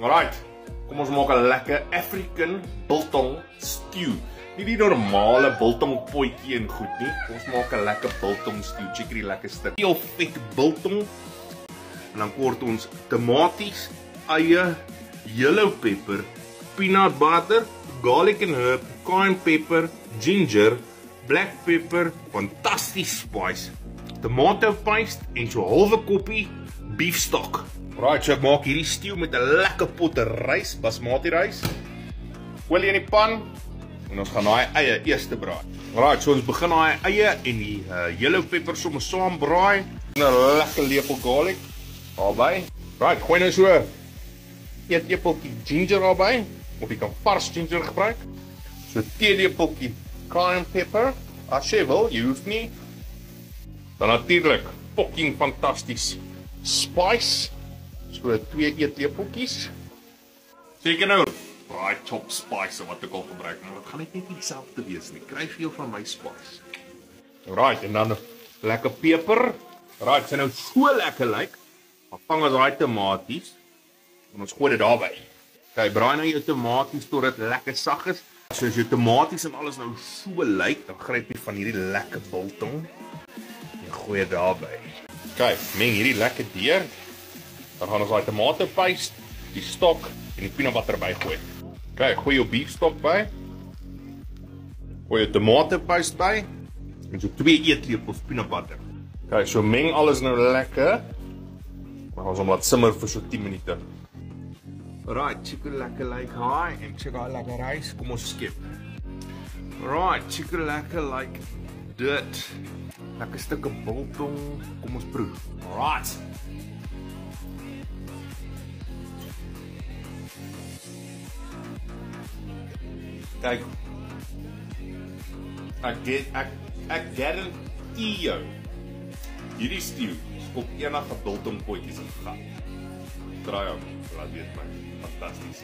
Alright, kom ons maak 'n lekker African biltong stew. Nie die normale biltong potjie en goed nie. Ons maak 'n lekker biltong stew. Check hierdie lekker stuk. Heel vet biltong. En dan kort ons tomaties, eie, yellow pepper, peanut butter, garlic and herb, cayenne pepper, ginger, black pepper, fantasties spice, tomato paste en so 'n halwe koppie beef stock. Right, so ek maak hierdie stew met 'n lekker pot rys, basmati rys. Olie in die pan en ons gaan daai eie eers braai. Right, so ons begin daai eie en die yellow pepper sommer saam braai. 'n lekker lepel garlic daarby. Right, gooi nou so 'n teelepeltjie ginger daarby, of jy kan vars ginger gebruik. So 'n teelepeltjie cayenne pepper, as jy wil, jy hoef nie. Dan natuurlik fucking fantasties spice. So 2 eetlepeltjies. Seker nou braai top spice wat ek al gebruik, maar dit gaan net nie dieselfde wees nie. Kry veel van my spice. Alright, en dan lekker peper. Alright, sy nou so lekker lyk. Dan vang ons daai tomaties en ons gooi dit daarby. Okay, braai nou jou tomaties tot dit lekker sag is. So as jou tomaties en alles nou so lyk, dan gryp jy van hierdie lekker biltong en gooi dit daarby. Okay, meng hierdie lekker deur. Dan gaan ons daai tomato paste, die stok en die peanut butter bygooi. Okay, gooi jou beef stock by. Gooi jou tomato paste by en so 2 eetlepels peanut butter. Okay, so meng alles nou lekker. Dan gaan ons hom laat simmer vir so 10 minute. Alright, chicken lekker like hi en check out lekker rys. Kom ons skep. Alright, chicken lekker like dit. Lekker stukke biltong. Kom ons proe. Alright. Kyk. Ek guarantee jou. Hierdie stew skop enige biltong potjies in gat. Draai hom, laat weet my. Fantasties.